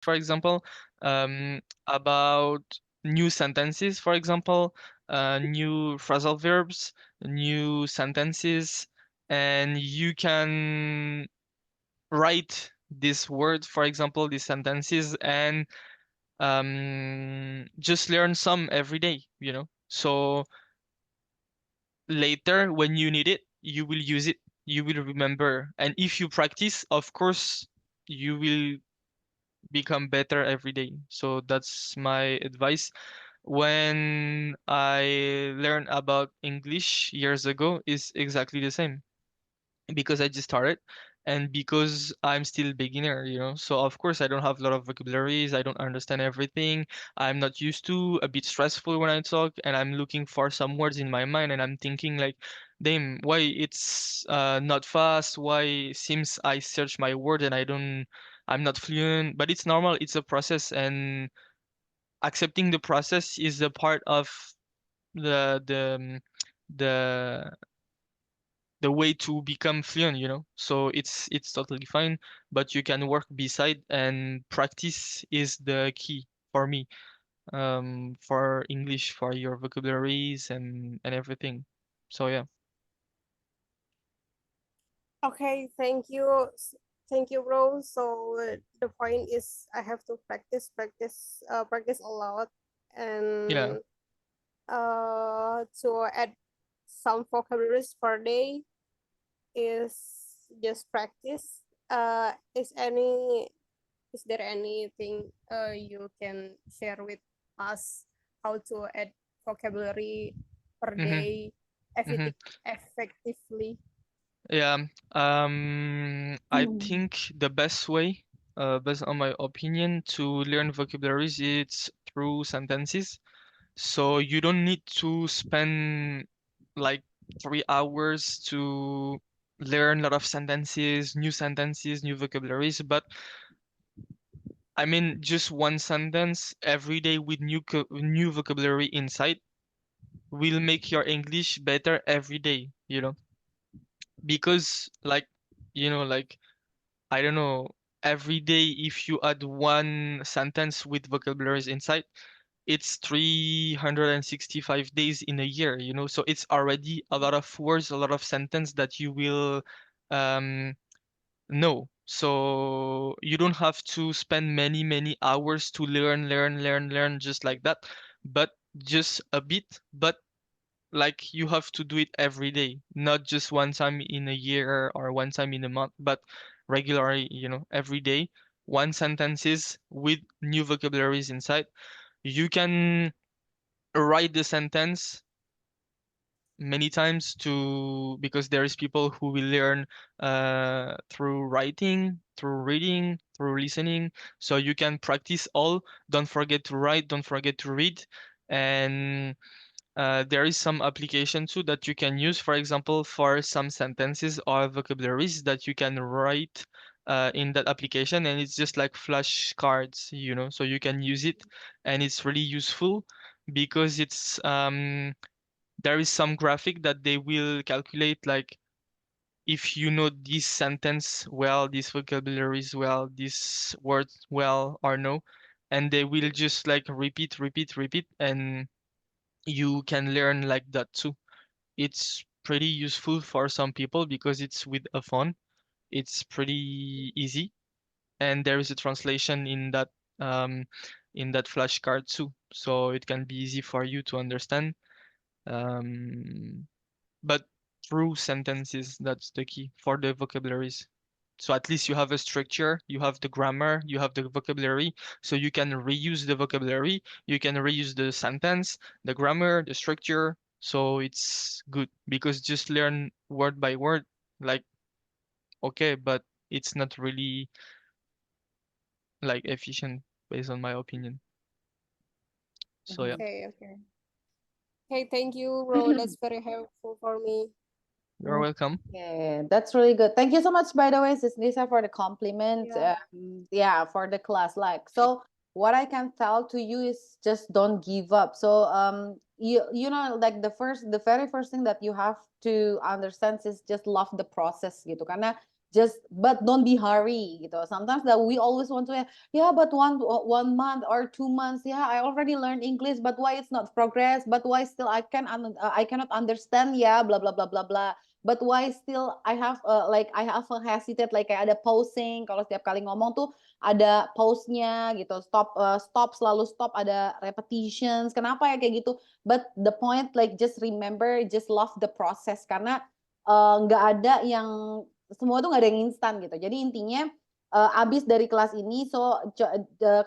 for example, about new sentences, for example, new phrasal verbs, new sentences, and you can write this word, for example, these sentences, and just learn some every day, So later, when you need it, you will use it, you will remember. And if you practice, of course, you will become better every day. So that's my advice. When I learned about English years ago, is exactly the same because I just started and because I'm still beginner. So of course I don't have a lot of vocabularies, I don't understand everything. I'm not used to, a bit stressful when I talk, and I'm looking for some words in my mind and I'm thinking like, damn, why it's not fast? Why seems I search my word and I'm not fluent, but it's normal, it's a process, and accepting the process is a part of the the way to become fluent. So it's totally fine, but you can work beside, and practice is the key for me, for English, for your vocabularies and everything. So yeah. Okay, thank you. Thank you, bro. So the point is I have to practice a lot, Yeah. and to add some vocabularies per day is just practice. Is there anything you can share with us how to add vocabulary per Mm-hmm. day Mm-hmm. effectively? Yeah. I think the best way, based on my opinion, to learn vocabularies, it's through sentences. So you don't need to spend like 3 hours to learn a lot of sentences, new vocabularies. But I mean, just one sentence every day with new vocabulary inside will make your English better every day. Because like I don't know, every day if you add one sentence with vocabularies inside, it's 365 days in a year. So it's already a lot of words, a lot of sentence that you will um, know. So you don't have to spend many, many hours to learn just like that, but just a bit. But like you have to do it every day, not just one time in a year or one time in a month, but regularly, every day. One sentences with new vocabularies inside. You can write the sentence many times to because there is people who will learn through writing, through reading, through listening. So you can practice all. Don't forget to write, don't forget to read. And there is some application too that you can use, for example, for some sentences or vocabularies that you can write in that application, and it's just like flashcards, so you can use it, and it's really useful because it's there is some graphic that they will calculate like if you know this sentence well, this vocabularies well, this words well or no, and they will just like repeat, and you can learn like that too. It's pretty useful for some people because it's with a phone. It's pretty easy, and there is a translation um, in that flashcard too, so it can be easy for you to understand. Um, but through sentences, that's the key for the vocabularies. So at least you have a structure, you have the grammar, you have the vocabulary, so you can reuse the vocabulary, you can reuse the sentence, the grammar, the structure. So it's good because just learn word by word, like okay, but it's not really like efficient based on my opinion. So yeah, Okay, okay. Okay, thank you, bro. That's very helpful for me. you're welcome. Okay, that's really good. Thank you so much, by the way, Sis Lisa, for the compliment. Yeah. Yeah, for the class. Like, so what I can tell to you is just don't give up. So, you know, like the very first thing that you have to understand is just love the process gitu. Karena but don't be hurry gitu. Sometimes that we always want to, yeah, but 1 month or 2 months, yeah, I already learned English, but why it's not progress? But why still I cannot understand, yeah, blah blah blah blah blah. But why still I have I have a hesitate, like kayak ada pausing, kalau setiap kali ngomong tuh ada pause-nya gitu, stop, selalu stop, ada repetitions. Kenapa ya kayak gitu? But the point, like, just remember, just love the process, karena nggak ada yang, semua tuh nggak ada yang instan gitu. Jadi intinya abis dari kelas ini, so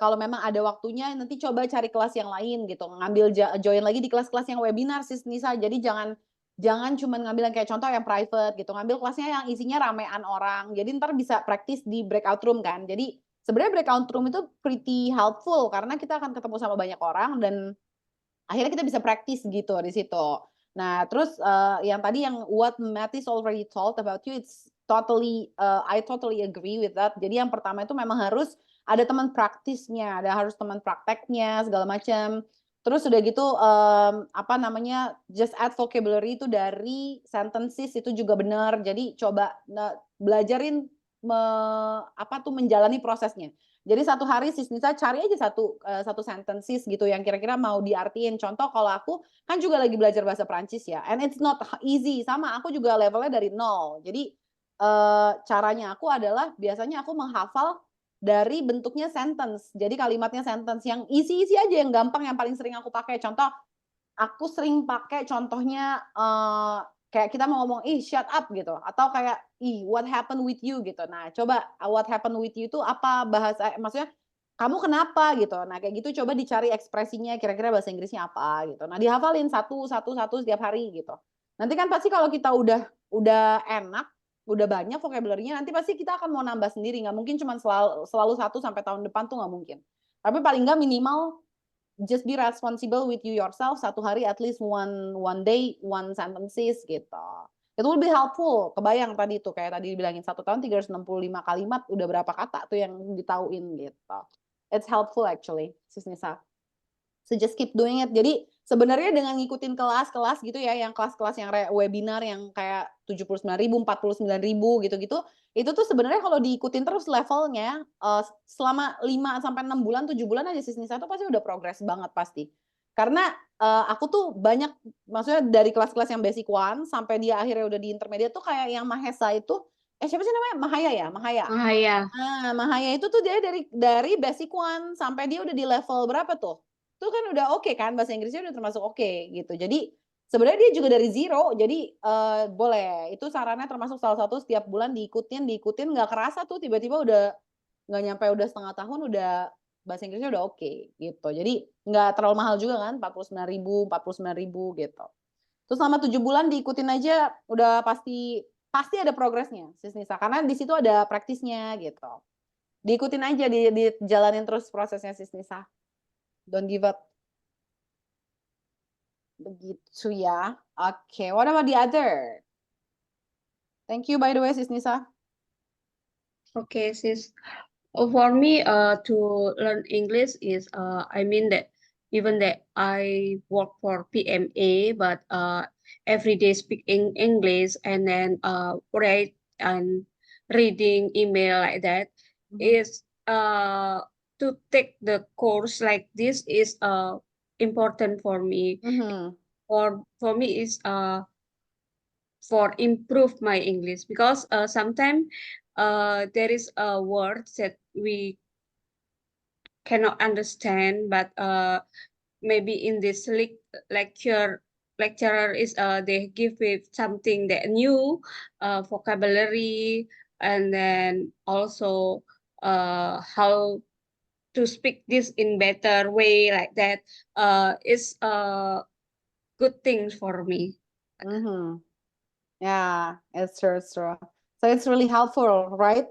kalau memang ada waktunya nanti coba cari kelas yang lain gitu, ngambil join lagi di kelas-kelas yang webinar Sis Nisa. Jadi jangan cuma ngambil yang kayak contoh yang private gitu, ngambil kelasnya yang isinya ramean orang. Jadi ntar bisa praktis di breakout room kan. Jadi sebenarnya breakout room itu pretty helpful karena kita akan ketemu sama banyak orang dan akhirnya kita bisa praktis gitu di situ. Nah, terus yang tadi yang what Mattis already told about you, it's totally I totally agree with that. Jadi yang pertama itu memang harus ada teman praktisnya, harus teman prakteknya segala macam. Terus udah gitu apa namanya, just add vocabulary itu dari sentences itu juga benar. Jadi coba belajarin menjalani prosesnya. Jadi satu hari Sis Nisa cari aja satu sentences gitu yang kira-kira mau diartiin. Contoh kalau aku kan juga lagi belajar bahasa Prancis ya, and it's not easy. Sama aku juga levelnya dari nol. Jadi caranya aku adalah biasanya aku menghafal dari bentuknya sentence. Jadi kalimatnya sentence yang easy aja, yang gampang, yang paling sering aku pakai. Contoh, aku sering pakai contohnya kayak kita mau ngomong, shut up gitu. Atau kayak, what happened with you gitu. Nah, coba what happened with you itu apa bahasa, maksudnya kamu kenapa gitu. Nah, kayak gitu coba dicari ekspresinya, kira-kira bahasa Inggrisnya apa gitu. Nah, dihafalin satu setiap hari gitu. Nanti kan pasti kalau kita udah enak, udah banyak vocabulary-nya, nanti pasti kita akan mau nambah sendiri. Nggak mungkin cuma selalu 1 sampai tahun depan tuh nggak mungkin. Tapi paling nggak minimal just be responsible with you yourself, satu hari at least one day, one sentences gitu. It will be helpful. Kebayang tadi tuh, kayak tadi dibilangin 1 tahun 365 kalimat, udah berapa kata tuh yang ditauin gitu. It's helpful actually, Sis Nisa. So just keep doing it. Jadi sebenarnya dengan ngikutin kelas-kelas gitu ya, yang kelas-kelas yang webinar yang kayak 79.000, 49.000 gitu-gitu, itu tuh sebenarnya kalau diikutin terus levelnya selama 5 sampai 6 bulan, 7 bulan aja Sis Nisa tuh pasti udah progres banget pasti. Karena aku tuh banyak, maksudnya dari kelas-kelas yang basic one sampai dia akhirnya udah di intermediate tuh kayak yang Mahesa itu, siapa sih namanya? Mahaya ya? Mahaya. Nah, Mahaya itu tuh dia dari basic one sampai dia udah di level berapa tuh? Itu kan udah oke kan, bahasa Inggrisnya udah termasuk oke gitu. Jadi sebenarnya dia juga dari zero, jadi boleh. Itu sarannya termasuk salah satu, setiap bulan diikutin, nggak kerasa tuh tiba-tiba udah nggak nyampe udah setengah tahun udah bahasa Inggrisnya udah oke gitu. Jadi nggak terlalu mahal juga kan, 49.000 gitu. Terus selama 7 bulan diikutin aja udah pasti ada progresnya Sis Nisa, karena di situ ada praktisnya gitu. Diikutin aja, dijalanin terus prosesnya Sis Nisa. Don't give up. Begitu ya. Oke, what about the other? Thank you by the way Sis Nisa. Okay, sis. For me, to learn English is, I mean that even that I work for PMA, but every day speaking English and then write and reading email like that is to take the course like this is important for me. For me is for improve my English, because sometimes there is a word that we cannot understand, but maybe in this lecturer is they give it something that new vocabulary, and then also how to speak this in better way, like that is a good thing for me. Yeah, it's true. So it's really helpful, right?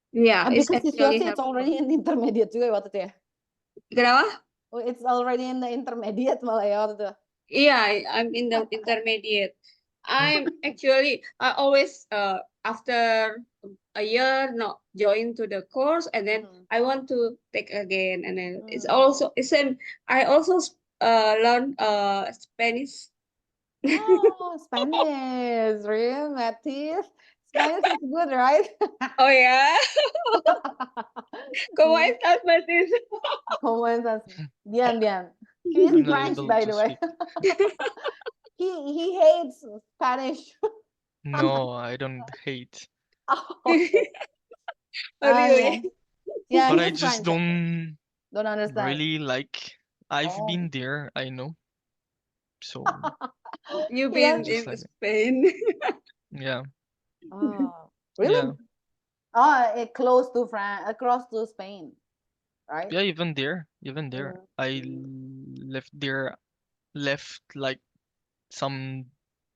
Yeah, and it's because actually it's already in intermediate juga waktu itu ya. Kenapa? Oh, it's already in the intermediate malah ya waktu itu. Yeah, I'm in the intermediate. I'm actually I always after a year not join to the course, and then I want to take again, and then it's same. I also learn Spanish. Oh, Spanish, really, Mattis? Spanish is good, right? Oh yeah. ¿Cómo Mm, estás, Betis? ¿Cómo estás? Bien, bien. He is I'm not French, able by to the way. speak. He hates Spanish. No, I don't hate, Oh, okay. Oh, Yeah. really? Yeah, but I he's just French. don't Don't understand. really like. I've Oh. been there, I know. So You've Yeah. been just in like that. Spain. Yeah, Oh, yeah, really? Oh, close to France, across to Spain, right? yeah. Even there, even there, Mm. I left there, left like some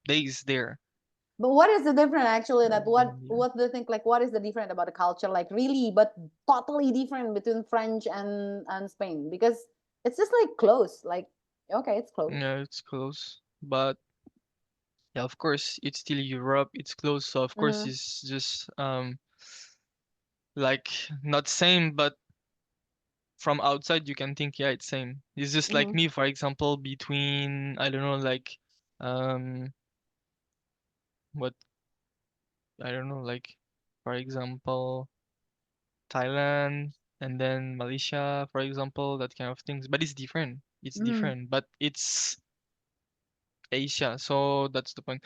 days there. But what is the difference actually? That I've been there. what do you think? Like, what is the difference about the culture? Like, really, but totally different between French and Spain because it's just like close. Like, okay, it's close. Yeah, it's close, but yeah, of course, it's still Europe. It's close, so of course, Mm-hmm. it's just like not same, but from outside you can think, yeah, it's same. It's just like Mm-hmm. me, for example, between I don't know, like um, what I don't know, like for example, Thailand and then Malaysia, for example, that kind of things. But it's different. It's Mm-hmm. different, but it's Asia, so that's the point.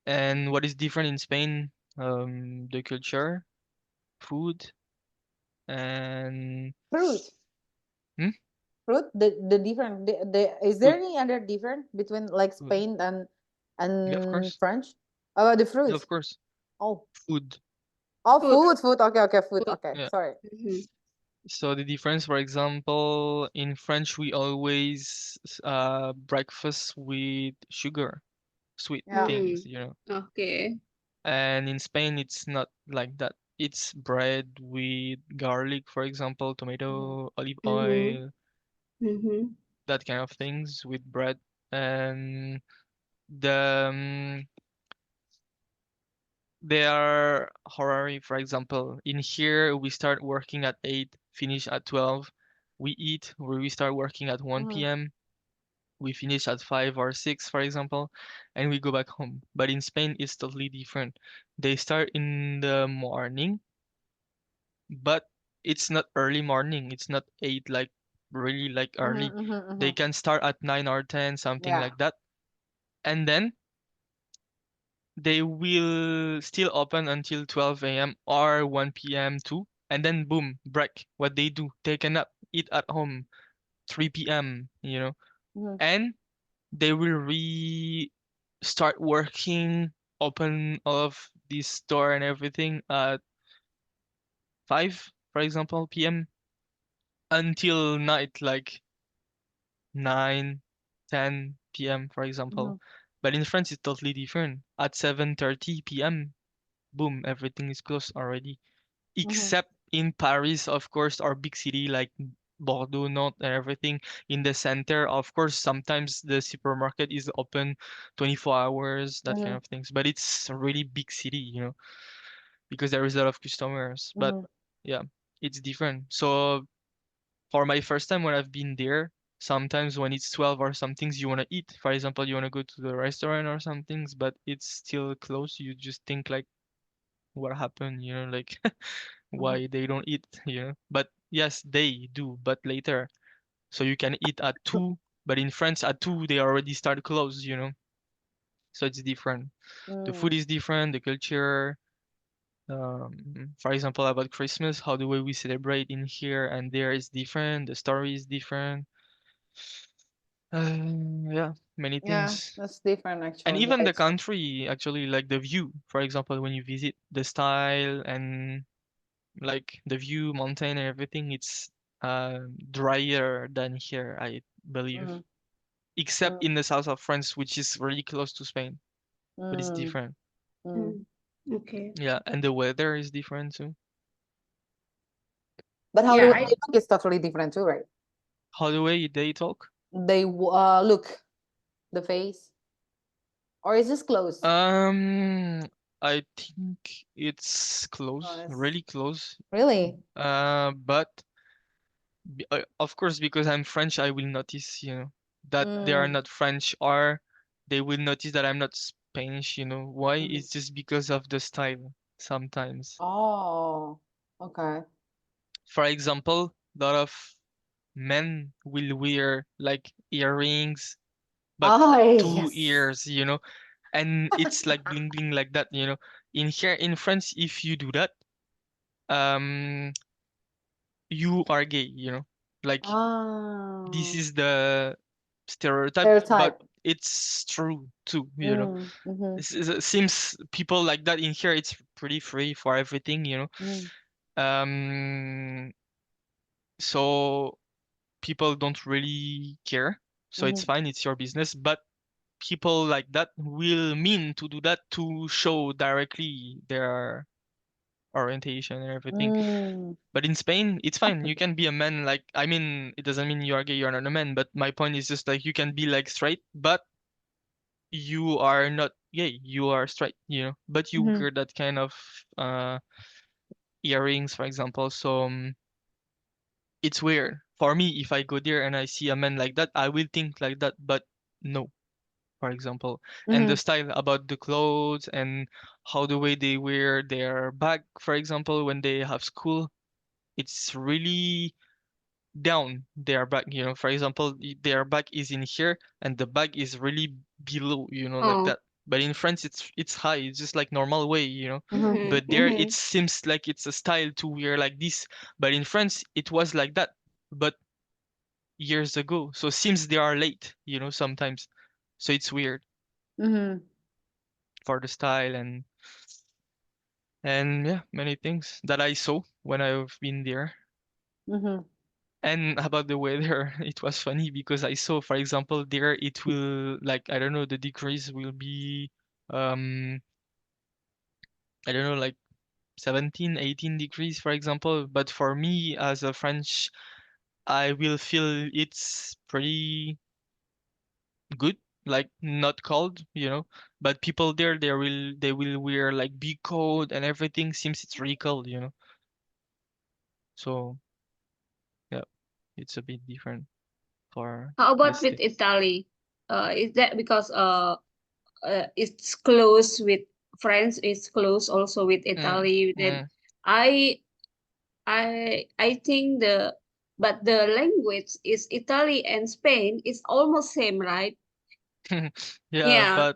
And what is different in Spain? The culture, food, and Fruit, hmm? fruit. The different. Is there Food. any other difference between like Food. Spain Yeah, of and course. French? Oh, the Yeah, fruits. of course. Oh, Food. oh, Food. food. Okay, okay, food. Food. Okay, Yeah. sorry. Mhm. So the difference, for example, in French, we always breakfast with sugar, sweet Yeah. things, Mm. you know. Okay. And in Spain, it's not like that. It's bread with garlic, for example, Mm-hmm. tomato, olive Mm-hmm. oil, Mm-hmm. that kind of things with bread. And the they are horary, for example. In here, we start working at 8, finish at 12. We eat, where we start working at 1 Mm-hmm. p.m. We finish at 5 or 6, for example, and we go back home. But in Spain, it's totally different. They start in the morning, but it's not early morning. It's not 8 like really like early. Mm-hmm. Mm-hmm. They can start at 9 or 10, something Yeah. like that. And then they will still open until 12 a.m. or 1 p.m. too. And then boom, break. What they do, take a nap, eat at home, 3 p.m., Mm-hmm. and they will start working, open all of this store and everything at 5, for example, p.m. until night, like 9, 10 p.m., for Mm-hmm. example. But in France, it's totally different. At 7:30 p.m., boom, everything is closed already. Mm-hmm. Except in Paris, of course, our big city like Bordeaux, Nantes, and everything in the center. Of course, sometimes the supermarket is open 24 hours, that kind Mm-hmm. of things. But it's a really big city, because there is a lot of customers. But Mm-hmm. yeah, it's different. So for my first time when I've been there, sometimes when it's 12 or some things you want to eat, for example, you want to go to the restaurant or some things, but it's still closed. You just think like, what happened? Like Mm-hmm. why they don't eat, But yes, they do, but later. So you can eat at 2, but in France at 2 they already start close. So it's different. The food is different, the culture. For example, about Christmas, how the way we celebrate in here and there is different. The story is different. Yeah, many Yeah, things. that's different And actually. Yeah, even the it's true. country, actually, like the view, for example, when you visit the style and like the view, mountain and everything, it's drier than here, I believe. Mm-hmm. Except in the south of France, which is really close to Spain, but it's Mm-hmm. different. Mm-hmm. Mm. Okay. Yeah, and the weather is different too. But how the Yeah, way I they look is totally different too, right? How the way they talk? They look the face, or is this close? Um, I think it's Oh, close, it's really close. really. But of course, because I'm French, I will notice, that they are Mm, not French, or they will notice that I'm not Spanish. Why? mm, It's just because of the style. sometimes. Oh, okay. For example, a lot of men will wear like earrings, but Oh, 2 yes. ears, and it's like bling bling like that. In here in France, if you do that, um, you are gay. Like this Oh, is the stereotype, but stereotype. it's true too. Mm-hmm. It seems people like that in here, it's pretty free for everything. Mm, Um, so people don't really care. So it's mm-hmm. fine, it's your business. But people like that will mean to do that to show directly their orientation and everything. Mm. But in Spain, it's fine. You can be a man, like, I mean, it doesn't mean you are gay, you're not a man, but my point is just like you can be like straight, but you are not gay, you are straight, but you Mm-hmm. wear that kind of earrings, for example. So it's weird. For me, if I go there and I see a man like that, I will think like that, but no, for example. And Mm-hmm. the style about the clothes and how the way they wear their bag, for example, when they have school, it's really down their back. For example, their back is in here and the bag is really below, like Oh. that. But in France, it's high. It's just like normal way. Mm-hmm. But there, it seems like it's a style to wear like this. But in France, it was like that. But years ago, so seems they are late, sometimes. So it's weird Mm-hmm. for the style and yeah, many things that I saw when I've been there. Mm-hmm. And about the weather, it was funny because I saw, for example, there it will like I don't know, the degrees will be um I don't know, like 17, 18 degrees, for example. But for me as a French, I will feel it's pretty good, like not cold, But people there, they will wear like big coat and everything. Seems it's really cold. So yeah, it's a bit different for How the about with state. Italy? Is that because it's close with France, it's close also with Mm, Italy. Then mm. I I think but the language is Italy and Spain is almost same, right? Yeah, Yeah, but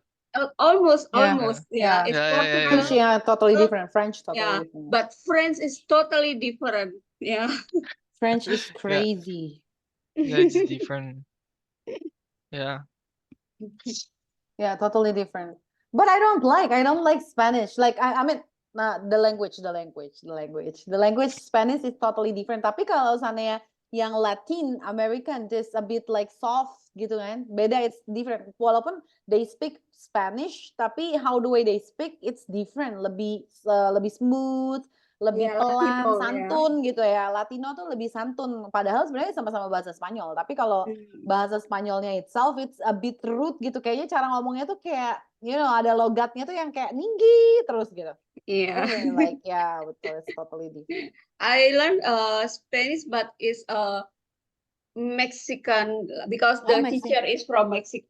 almost Yeah. yeah, yeah. Yeah. It's yeah, yeah, yeah, French, yeah. Portugal, yeah, totally tot- different. French, totally yeah, different. but French is totally different. Yeah. French is Yeah, crazy. yeah, it's different. Yeah. Yeah, totally different. But I don't like Spanish. Like I mean, nah, the language Spanish is totally different. Tapi kalau sana yang Latin American just a bit like soft gitu kan. Beda, it's different. Walaupun they speak Spanish, tapi how the way they speak it's different. Lebih smooth, lebih Yeah, pelan, Latino, yeah. santun gitu ya. Latino tuh lebih santun. Padahal sebenarnya sama-sama bahasa Spanyol. Tapi kalau bahasa Spanyolnya itself it's a bit rude gitu, kayaknya cara ngomongnya tuh kayak ada logatnya tuh yang kayak tinggi terus gitu. Yeah. Like betul, it's totally different. I learned Spanish, but it's Mexican because the teacher is from Mexico.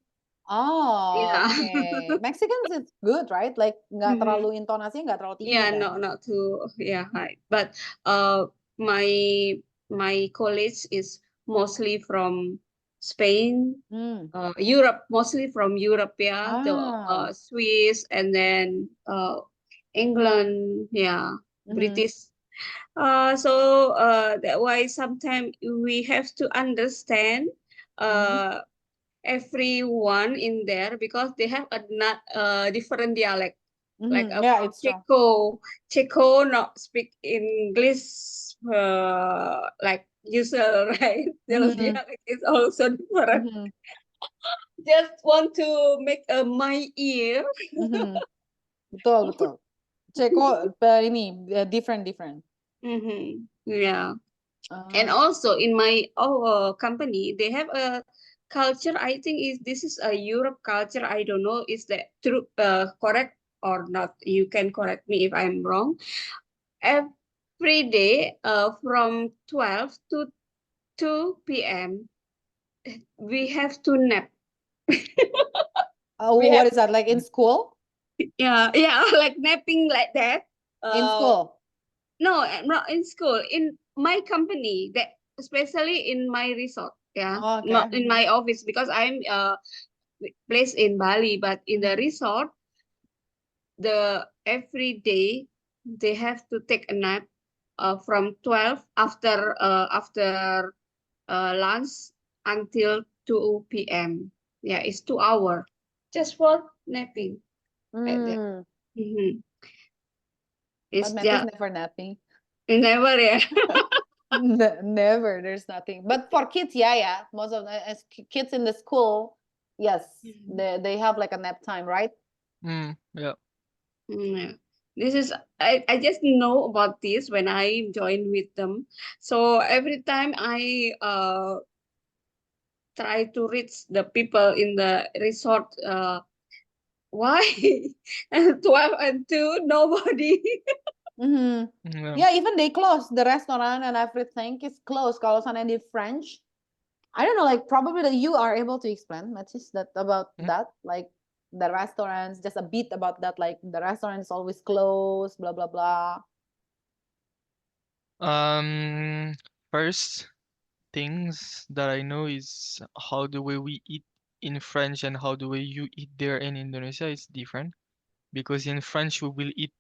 Oh, Yeah. okay. Mexicans it's good, right? Like nggak terlalu intonasinya nggak terlalu tinggi Yeah, kan? no, not too. Yeah, right. But my my college is mostly from Spain, Europe, mostly from Europe. Yeah, the Swiss and then England. Yeah, British. So that why sometimes we have to understand everyone in there because they have a not different dialect. Like Yeah, from it's true. Checo not speak English like usual, right? Their dialect is also different. Just want to make my ear. Betul. Ceko ini different. Yeah. And also in my company, they have a culture. I think this is a Europe culture. I don't know is that true, correct or not. You can correct me if I'm wrong. Every day, from 12 to 2 p.m., we have to nap. What is that, like in school? Yeah, like napping like that. In school. No, not in school. In my company, that especially in my resort, yeah, Oh, not okay. in my office because I'm placed in Bali, but in the Mhm. resort, every day they have to take a nap from 12 after lunch until 2 p.m. Yeah, it's 2 hours just for napping like that. Mm. Mhm. But It's Matt is yeah, never napping. never, yeah. Never. There's nothing. But for kids, yeah. Most of the kids in the school, yes, Mhm. they have like a nap time, right? Yeah. Yeah. This is I just know about this when I joined with them. So every time I try to reach the people in the resort, why 12 and 2 nobody. Mm-hmm. Yeah. Yeah, even they close the restaurant and everything is closed. Kalau sana di French, I don't know, like probably that you are able to explain, Matis, that about Mm. that, like the restaurants, just a bit about that, like the restaurant is always closed, blah blah blah. First things that I know is how the way we eat in French and how the way you eat there in Indonesia is different. Because in French we will eat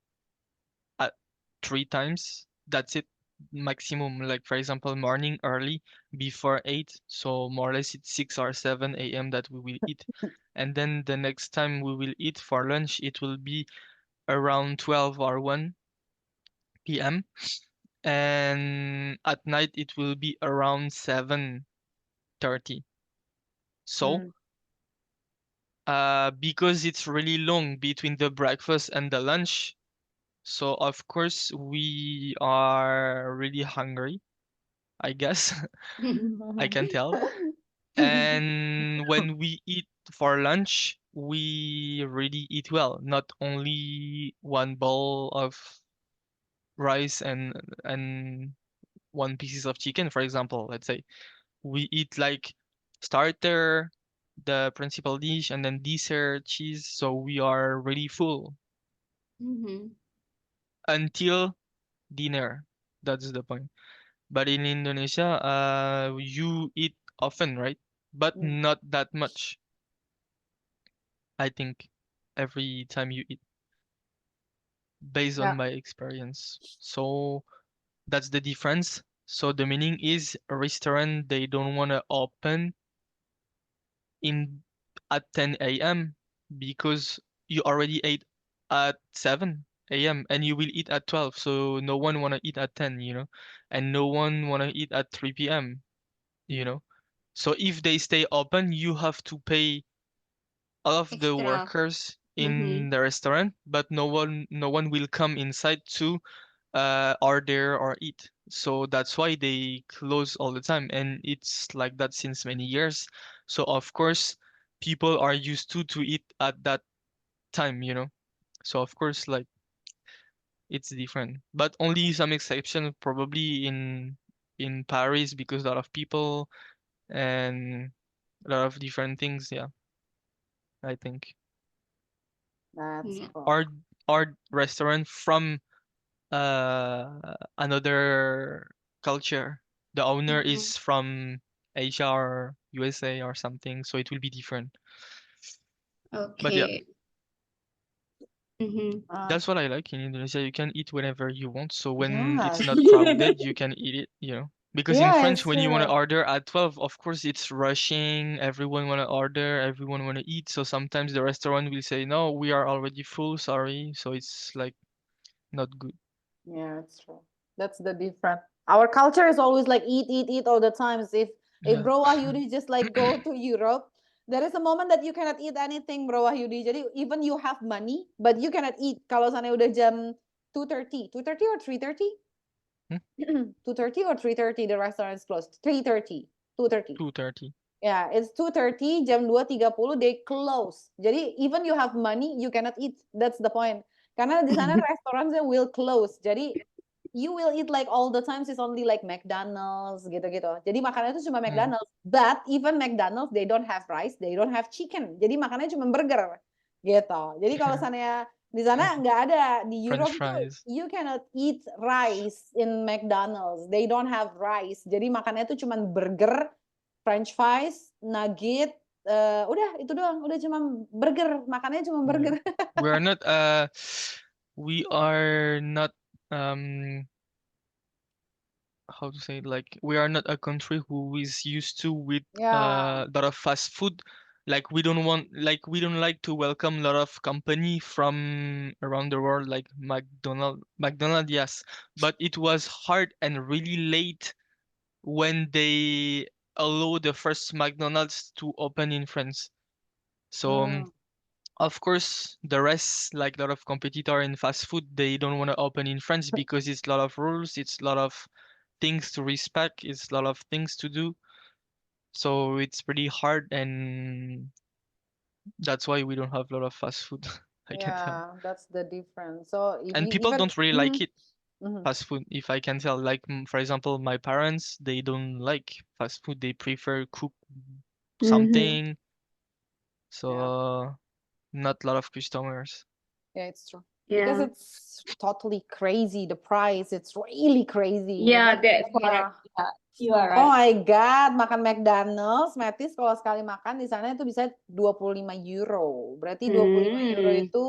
at 3 times. That's it, maximum. Like for example, morning early before 8. So more or less it's 6 or 7 a.m. that we will eat. And then the next time we will eat for lunch, it will be around 12 or 1 p.m. And at night it will be around 7:30. So, Mm. because it's really long between the breakfast and the lunch, so of course we are really hungry, I guess. I can tell. And when we eat for lunch, we really eat well, not only one bowl of rice and one pieces of chicken, for example, let's say. We eat like starter, the principal dish, and then dessert, cheese. So we are really full Mhm. until dinner. That's the point. But in Indonesia, you eat often, right? But Mm. not that much, I think, every time you eat, based on Yeah. my experience. So that's the difference. So the meaning is a restaurant, they don't want to open in at 10 a.m. because you already ate at 7 a.m. and you will eat at 12. So no one wanna eat at 10, and no one wanna eat at 3 p.m., you know. So if they stay open, you have to pay all of the Extra. workers Mhm. in the restaurant, but no one will come inside to order or eat. So that's why they close all the time, and it's like that since many years. So of course, people are used to eat at that time. So of course, like it's different, but only some exception, probably in Paris because a lot of people and a lot of different things. Yeah, I think. That's Yeah. cool. Or restaurant from another culture. The owner Mhm. is from Asia or USA or something, so it will be different. But yeah, Okay. Mhm. that's what I like in Indonesia. You can eat whenever you want. So when it's Yes. not crowded, you can eat it. Because in Yeah, French, it's when you want to true. order at 12, of course it's rushing. Everyone want to order, everyone want to eat. So sometimes the restaurant will say, "No, we are already full, sorry." So it's like not good. Yeah, it's true. That's the different. Our culture is always like eat all the times. If Yeah. Bro Wahyudi just like go to Europe, there is a moment that you cannot eat anything, Bro Wahyudi. Jadi even you have money, but you cannot eat. Kalau sana udah jam 2:30 or 3:30? Hmm? 2:30 or 3:30 the restaurant is closed. 3:30, 2:30. 2:30. Yeah, it's 2:30, jam 2:30 they close. Jadi even you have money, you cannot eat. That's the point. Karena di sana restaurantnya will close. Jadi you will eat like all the times is only like McDonald's gitu-gitu. Jadi makanannya itu cuma McDonald's. But even McDonald's they don't have rice, they don't have chicken. Jadi makanannya cuma burger gitu. Jadi kalau sana Di sana nggak ada. Di French Europe tuh fries. you cannot eat rice in McDonald's. They don't have rice. Jadi makannya tuh cuman burger, French fries, nugget, udah itu doang. Udah cuma burger. Makannya cuma Yeah. burger. We are not how to say it, like we are not a country who is used to with Ya. lot of fast food. Like we don't like to welcome a lot of company from around the world, like McDonald, yes, but it was hard and really late when they allow the first McDonald's to open in France. So Hmm. of course the rest, like a lot of competitor in fast food, they don't want to open in France because it's a lot of rules, it's a lot of things to respect, it's a lot of things to do. So it's pretty hard, and that's why we don't have a lot of fast food. I can tell. Yeah, that's the difference. So if And you people even don't really Mhm, like it, mhm. fast food, if I can tell. Like, for example, my parents, they don't like fast food. They prefer cook Mhm. something. Yeah. So not a lot of customers. Yeah, it's true. Because Yeah. it's totally crazy, the price. It's really crazy. Yeah, Makanya that's kayak, correct. Yeah, you are oh right. my God, makan McDonald's, Matis kalau sekali makan di sana itu bisa 25 euro. Berarti 25 euro itu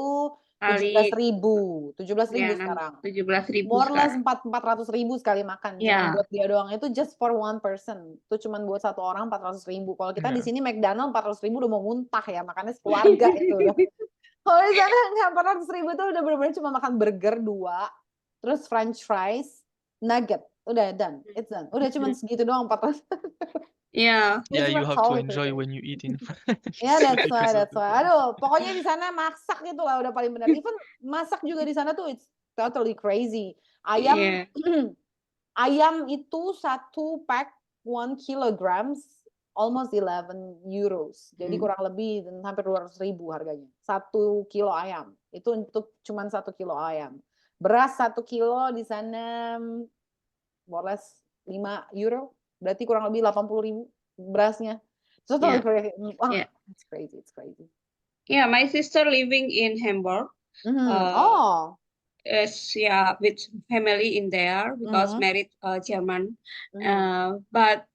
Kali 17.000. 17.000 ya sekarang. 17.000 More or less sekarang. 400.000 sekali makan. Cuman Ya. buat dia doang itu just for one person. Itu cuman buat satu orang 400.000. Kalau kita di Yeah. sini McDonald 400.000 udah mau muntah ya. Makannya sekeluarga itu udah. Kalau di sana nggak 400.000 tuh udah bener-bener cuma makan burger 2, terus French fries, nugget, udah done, it's done. Udah cuma segitu doang 400. Yeah. Yeah, It's you have to totally enjoy crazy. when you eat in France. Ya, that's because why, of that's the why. price. Aduh, pokoknya di sana masak gitu lah udah paling benar. Even masak juga di sana tuh it's totally crazy. Ayam, Yeah. ayam itu satu pack 1 kilograms almost 11 euros. Jadi kurang lebih hampir 200.000 harganya. 1 kilo ayam. Itu untuk cuman 1 kilo ayam. Beras 1 kilo di sana more or less 5 euro. Berarti kurang lebih 80.000 berasnya. So totally crazy. Wah, Yeah. it's crazy, it's crazy. Yeah, my sister living in Hamburg. Oh. With family in there because married German. But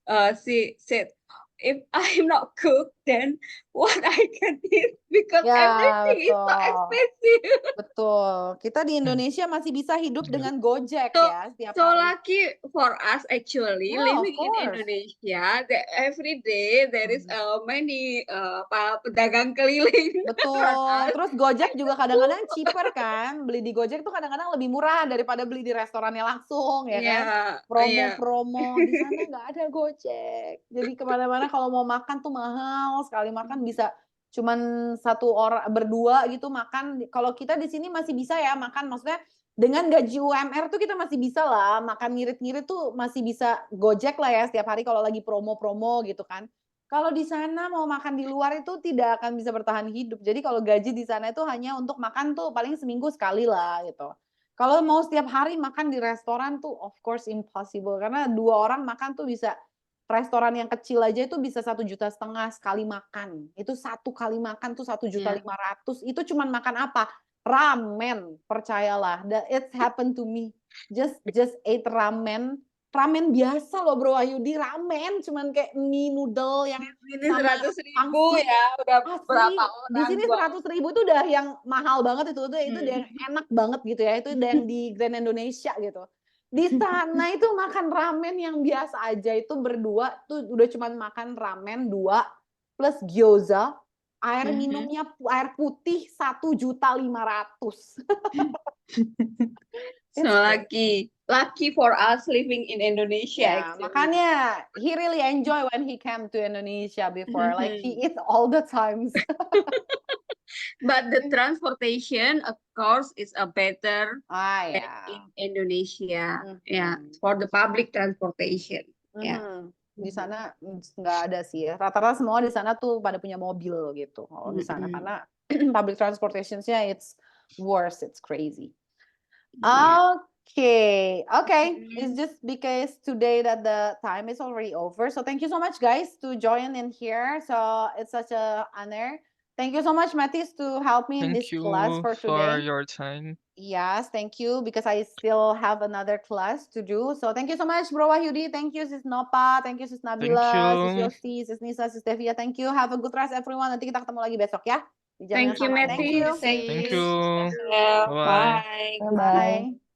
she said, if I'm not cook, then what I can eat because Ya, everything is so betul. expensive. Betul. Kita di Indonesia masih bisa hidup dengan Gojek So, ya setiap so hari. lucky for us actually Yeah, of living in course. Indonesia that every day there is many pedagang keliling around Betul. us. Terus Gojek juga kadang-kadang cheaper kan. Beli di Gojek tuh kadang-kadang lebih murah daripada beli di restorannya langsung ya kan. Yeah, Promo-promo di sana nggak ada Gojek. Jadi kemana-mana kalau mau makan tuh mahal. Sekali makan bisa cuman satu orang berdua gitu makan. Kalau kita di sini masih bisa ya makan. Maksudnya dengan gaji UMR tuh kita masih bisa lah makan ngirit-ngirit tuh masih bisa Gojek lah ya setiap hari kalau lagi promo-promo gitu kan. Kalau di sana mau makan di luar itu tidak akan bisa bertahan hidup. Jadi kalau gaji di sana itu hanya untuk makan tuh paling seminggu sekali lah gitu. Kalau mau setiap hari makan di restoran tuh of course impossible karena 2 orang makan tuh bisa restoran yang kecil aja itu bisa 1,5 juta sekali makan. Itu 1 kali makan tuh 1.500.000. Itu cuman makan apa? Ramen, percayalah. It's happened to me. Just ate ramen. Ramen biasa loh Bro Ayudi, ramen cuman kayak mie noodle yang ini sama 100.000 pangsit. ya udah Asli, berapa di orang sini gua 100.000 itu udah yang mahal banget itu udah yang enak banget gitu ya. Itu udah yang di Grand Indonesia gitu. Di sana itu makan ramen yang biasa aja itu berdua tuh udah cuman makan ramen 2 plus gyoza, air minumnya air putih 1.500.000. So lucky for us living in Indonesia. Yeah, makanya he really enjoy when he came to Indonesia before. Like he eats all the times. But the transportation, of course, is a better in Indonesia. Yeah, for the public transportation. Yeah. Di sana nggak ada sih ya. Rata-rata semua di sana tuh pada punya mobil gitu. Kalau di sana karena public transportation-nya it's worse, it's crazy. Okay. It's just because today that the time is already over. So thank you so much guys to join in here. So it's such a honor. Thank you so much, Matis, to help me in this Thank class you for for today. your time. Yes, thank you, because I still have another class to do. So thank you so much, Bro Wahyudi. Thank you, Sis Nopa. Thank you, Sis Thank Nabila, Sis you. Yosti, Sis Nisa, Sis Devia. Thank you. Have a good rest, everyone. Nanti kita ketemu lagi besok ya, di jam yang Thank you, sama. Thank Matthew. you. Thank Thank you, you. Giselle. Bye. Bye. Bye.